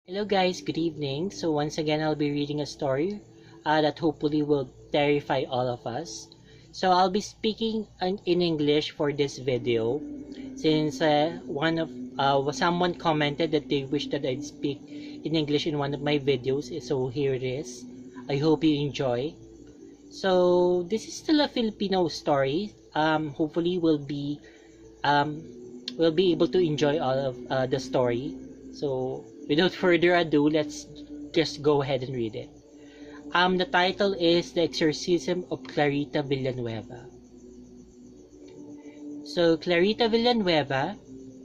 Hello guys, good evening. So once again, I'll be reading a story that hopefully will terrify all of us. So I'll be speaking in English for this video since someone commented that they wish that I'd speak in English in one of my videos. So here it is. I hope you enjoy. So this is still a Filipino story. Hopefully we'll be able to enjoy all of the story. So without further ado, let's just go ahead and read it. The title is The Exorcism of Clarita Villanueva. So Clarita Villanueva,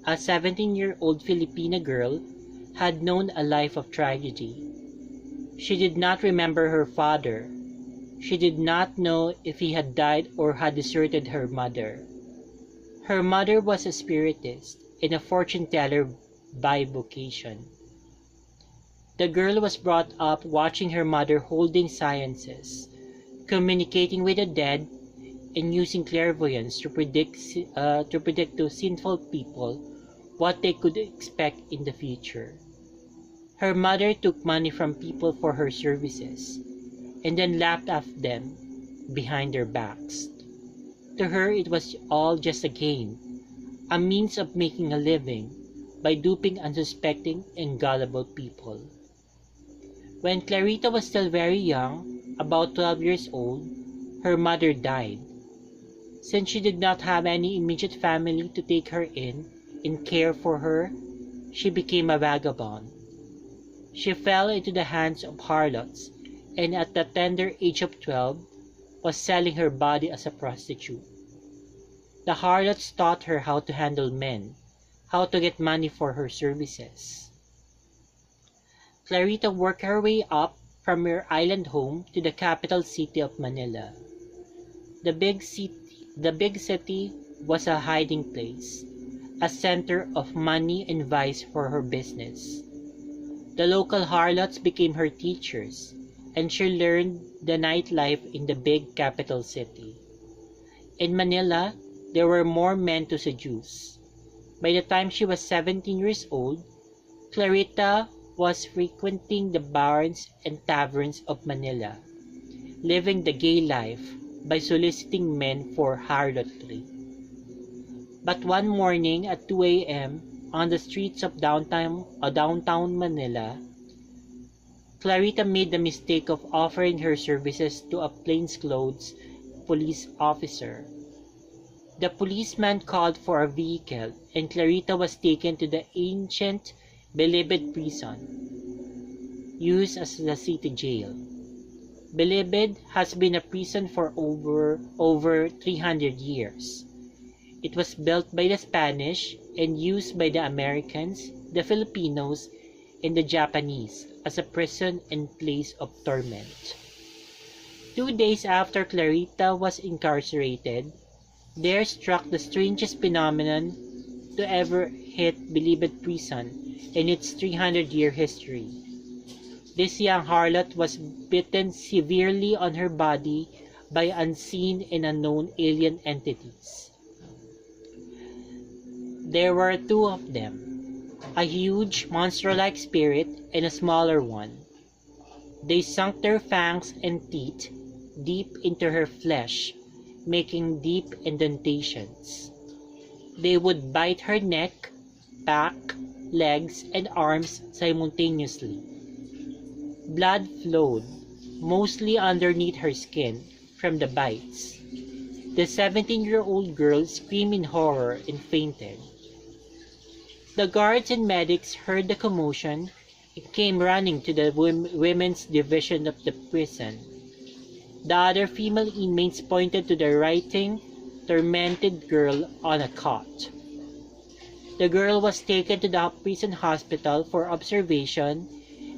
a 17-year-old Filipina girl, had known a life of tragedy. She did not remember her father. She did not know if he had died or had deserted her mother. Her mother was a spiritist and a fortune teller by vocation. The girl was brought up watching her mother holding seances, communicating with the dead, and using clairvoyance to predict to sinful people what they could expect in the future. Her mother took money from people for her services, and then laughed at them behind their backs. To her, it was all just a game, a means of making a living by duping unsuspecting and gullible people. When Clarita was still very young, about 12 years old, her mother died. Since she did not have any immediate family to take her in and care for her, she became a vagabond. She fell into the hands of harlots, and at the tender age of 12, was selling her body as a prostitute. The harlots taught her how to handle men, how to get money for her services. Clarita worked her way up from her island home to the capital city of Manila. The big city was a hiding place, a center of money and vice for her business. The local harlots became her teachers, and she learned the nightlife in the big capital city. In Manila, there were more men to seduce. By the time she was 17 years old, Clarita was frequenting the bars and taverns of Manila, living the gay life by soliciting men for harlotry. But one morning at 2 a.m. on the streets of downtown Manila, Clarita made the mistake of offering her services to a plainclothes police officer. The policeman called for a vehicle, and Clarita was taken to the ancient Bilibid prison, used as the city jail. Bilibid has been a prison for over 300 years. It was built by the Spanish and used by the Americans, the Filipinos, and the Japanese as a prison and place of torment. 2 days after Clarita was incarcerated, there struck the strangest phenomenon to ever hit Bilibid prison in its 300-year history. This young harlot was bitten severely on her body by unseen and unknown alien entities. There were two of them, a huge monster-like spirit and a smaller one. They sunk their fangs and teeth deep into her flesh, making deep indentations. They would bite her neck, back, legs, and arms simultaneously. Blood flowed, mostly underneath her skin, from the bites. The 17-year-old girl screamed in horror and fainted. The guards and medics heard the commotion and came running to the women's division of the prison. The other female inmates pointed to the writhing, tormented girl on a cot. The girl was taken to the prison hospital for observation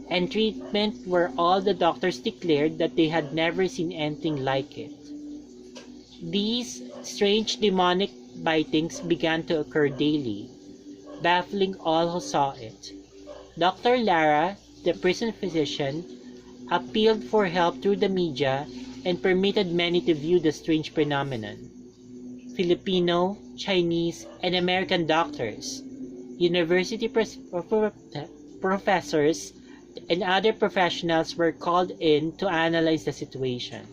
and treatment, where all the doctors declared that they had never seen anything like it. These strange demonic bitings began to occur daily, baffling all who saw it. Dr. Lara, the prison physician, appealed for help through the media and permitted many to view the strange phenomenon. Filipino, Chinese, and American doctors, university professors, and other professionals were called in to analyze the situation.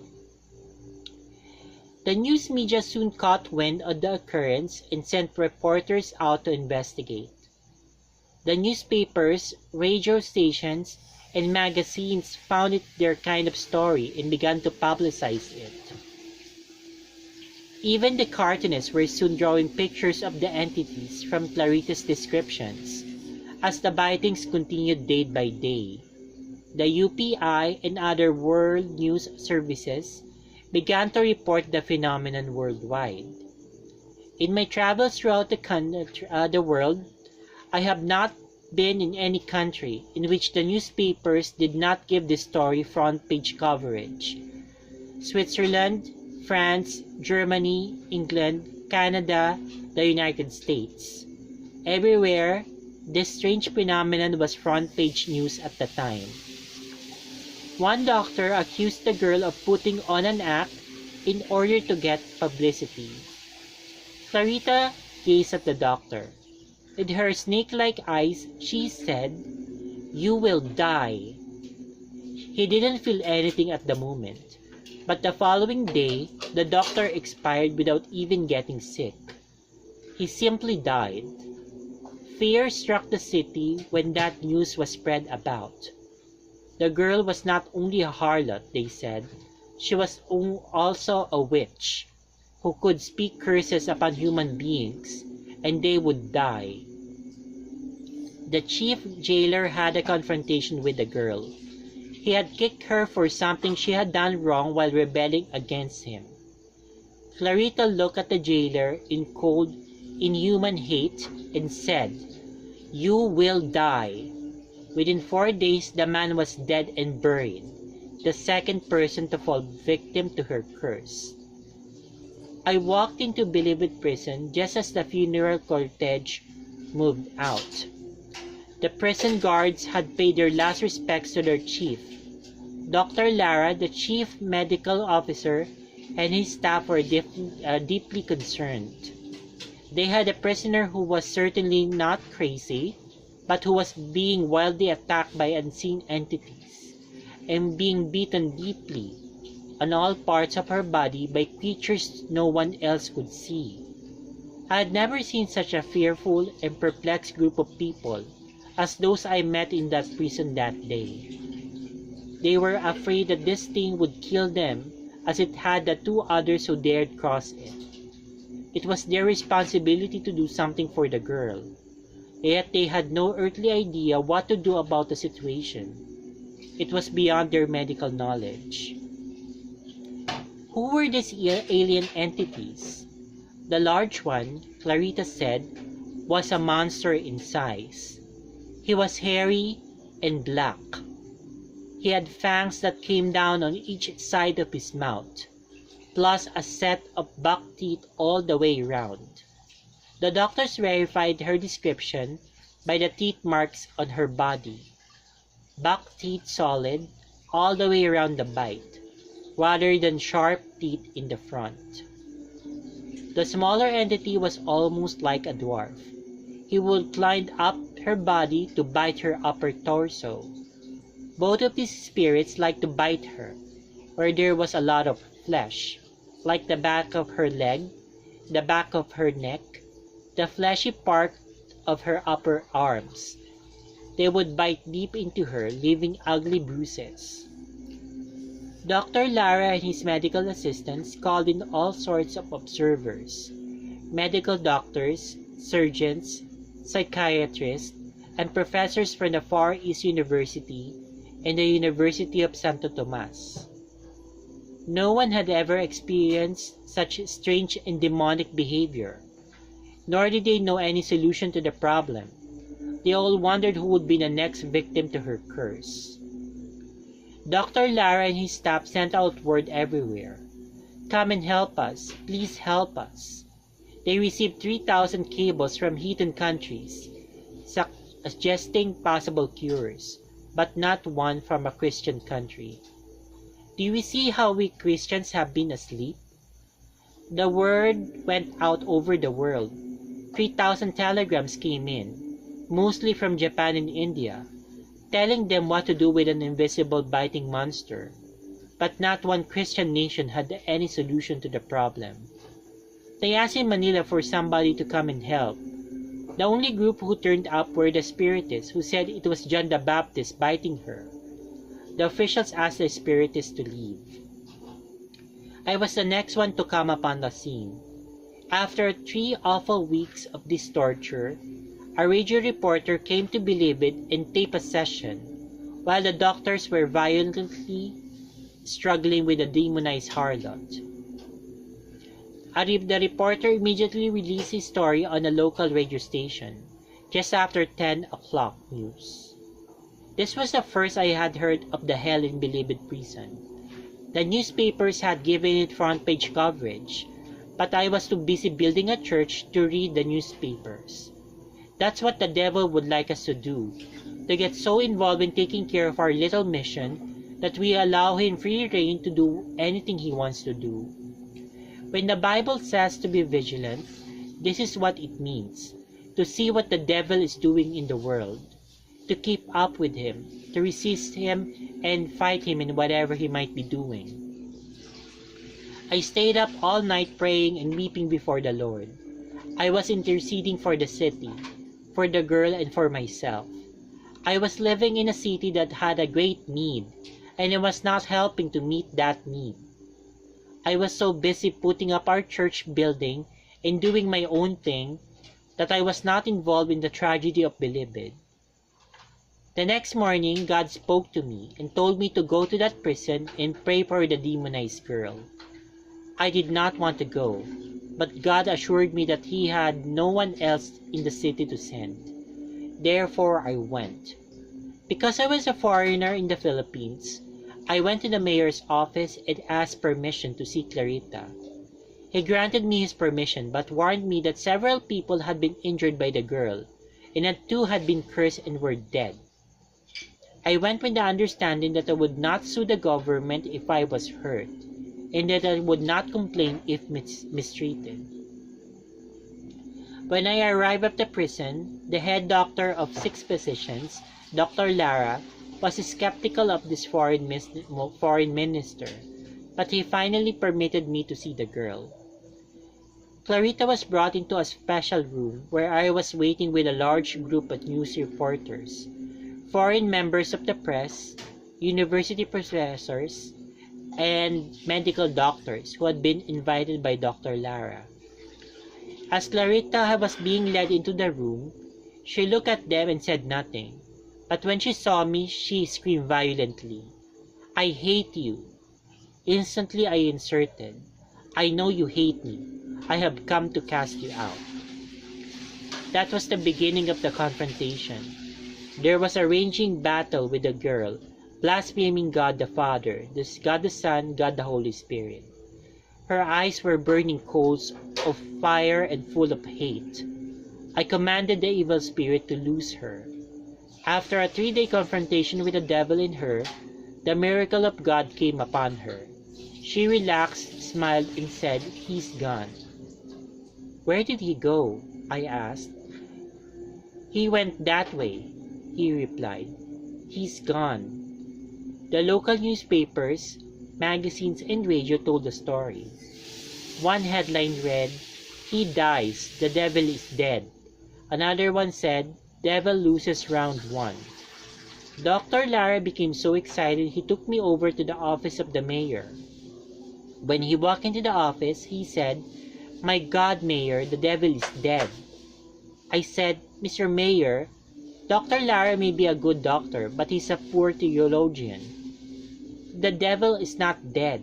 The news media soon caught wind of the occurrence and sent reporters out to investigate. The newspapers, radio stations, and magazines found it their kind of story and began to publicize it. Even the cartoonists were soon drawing pictures of the entities from Clarita's descriptions, as the bitings continued day by day. The UPI and other world news services began to report the phenomenon worldwide. In my travels throughout the world, I have not been in any country in which the newspapers did not give this story front-page coverage. Switzerland, France, Germany, England, Canada, the United States. Everywhere, this strange phenomenon was front-page news at the time. One doctor accused the girl of putting on an act in order to get publicity. Clarita gazed at the doctor. With her snake-like eyes, she said, "You will die." He didn't feel anything at the moment, but the following day, the doctor expired without even getting sick. He simply died. Fear struck the city when that news was spread about. The girl was not only a harlot, they said, she was also a witch, who could speak curses upon human beings, and they would die. The chief jailer had a confrontation with the girl. He had kicked her for something she had done wrong while rebelling against him. Clarita looked at the jailer in cold, inhuman hate and said, "You will die." Within 4 days, the man was dead and buried, the second person to fall victim to her curse. I walked into Bilibid prison just as the funeral cortege moved out. The prison guards had paid their last respects to their chief. Dr. Lara, the chief medical officer, and his staff were deeply concerned. They had a prisoner who was certainly not crazy, but who was being wildly attacked by unseen entities and being beaten deeply on all parts of her body by creatures no one else could see. I had never seen such a fearful and perplexed group of people as those I met in that prison that day. They were afraid that this thing would kill them as it had the 2 others who dared cross it. It was their responsibility to do something for the girl, yet they had no earthly idea what to do about the situation. It was beyond their medical knowledge. Who were these alien entities? The large one, Clarita said, was a monster in size. He was hairy and black. He had fangs that came down on each side of his mouth, plus a set of buck teeth all the way around. The doctors verified her description by the teeth marks on her body. Buck teeth solid all the way around the bite, rather than sharp teeth in the front. The smaller entity was almost like a dwarf. He would climb up her body to bite her upper torso. Both of his spirits liked to bite her, where there was a lot of flesh, like the back of her leg, the back of her neck, the fleshy part of her upper arms. They would bite deep into her, leaving ugly bruises. Dr. Lara and his medical assistants called in all sorts of observers, medical doctors, surgeons, psychiatrists, and professors from the Far East University and the University of Santo Tomas. No one had ever experienced such strange and demonic behavior, nor did they know any solution to the problem. They all wondered who would be the next victim to her curse. Dr. Lara and his staff sent out word everywhere. "Come and help us. Please help us." They received 3,000 cables from heathen countries, suggesting possible cures, but not one from a Christian country. Do you see how we Christians have been asleep? The word went out over the world. 3,000 telegrams came in. mostly from Japan and India, telling them what to do with an invisible biting monster. But not one Christian nation had any solution to the problem. They asked in Manila for somebody to come and help. The only group who turned up were the Spiritists, who said it was John the Baptist biting her. The officials asked the Spiritists to leave. I was the next one to come upon the scene. After 3 awful weeks of this torture, a radio reporter came to believe it and tape a session, while the doctors were violently struggling with the demonized harlot. The reporter immediately released his story on a local radio station, just after 10 o'clock news. This was the first I had heard of the hell in Bilibid prison. The newspapers had given it front-page coverage, but I was too busy building a church to read the newspapers. That's what the devil would like us to do, to get so involved in taking care of our little mission that we allow him free rein to do anything he wants to do. When the Bible says to be vigilant, this is what it means: to see what the devil is doing in the world, to keep up with him, to resist him and fight him in whatever he might be doing. I stayed up all night praying and weeping before the Lord. I was interceding for the city, for the girl, and for myself. I was living in a city that had a great need, and I was not helping to meet that need. I was so busy putting up our church building and doing my own thing that I was not involved in the tragedy of Bilibid. The next morning, God spoke to me and told me to go to that prison and pray for the demonized girl. I did not want to go, but God assured me that He had no one else in the city to send. Therefore, I went. Because I was a foreigner in the Philippines, I went to the mayor's office and asked permission to see Clarita. He granted me his permission, but warned me that several people had been injured by the girl, and that 2 had been cursed and were dead. I went with the understanding that I would not sue the government if I was hurt, and that I would not complain if mistreated. When I arrived at the prison, the head doctor of 6 physicians, Dr. Lara, was skeptical of this foreign minister, but he finally permitted me to see the girl. Clarita was brought into a special room where I was waiting with a large group of news reporters, foreign members of the press, university professors, and medical doctors who had been invited by Dr. Lara. As Clarita was being led into the room, she looked at them and said nothing. But when she saw me, she screamed violently, "I hate you." Instantly I inserted, "I know you hate me. I have come to cast you out." That was the beginning of the confrontation. There was a raging battle with the girl, blaspheming God the Father, God the Son, God the Holy Spirit. Her eyes were burning coals of fire and full of hate. I commanded the evil spirit to loose her. After a 3-day confrontation with the devil in her, the miracle of God came upon her. She relaxed, smiled, and said, "He's gone." "Where did he go?" I asked. "He went that way," he replied. "He's gone." The local newspapers, magazines, and radio told the story. One headline read, "He dies, the devil is dead." Another one said, "Devil loses round 1." Dr. Lara became so excited he took me over to the office of the mayor. When he walked into the office, he said, "My God, Mayor, the devil is dead." I said, "Mr. Mayor, Dr. Lara may be a good doctor, but he's a poor theologian. The devil is not dead.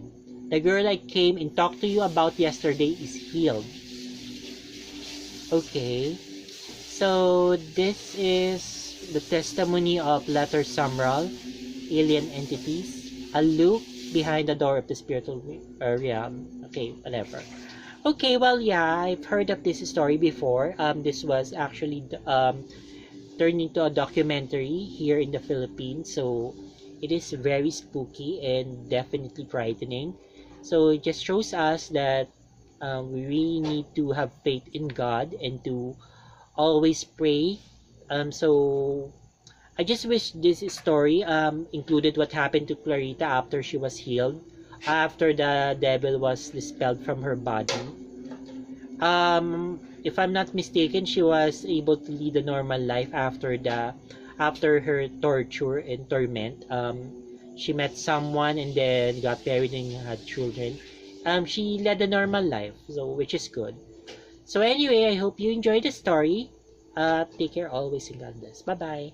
The girl I came and talked to you about yesterday is healed." Okay, so this is the testimony of Letter Sumral, alien entities, a look behind the door of the spiritual realm. Okay, whatever. Okay, well, yeah, I've heard of this story before. This was actually turned into a documentary here in the Philippines, so it is very spooky and definitely frightening. So it just shows us that we really need to have faith in God and to always pray So I just wish this story included what happened to Clarita after she was healed, after the devil was dispelled from her body. If I'm not mistaken, she was able to lead a normal life after her torture and torment. She met someone and then got married and had children. She led a normal life, so which is good. So anyway, I hope you enjoyed the story. Take care always and God bless. Bye bye.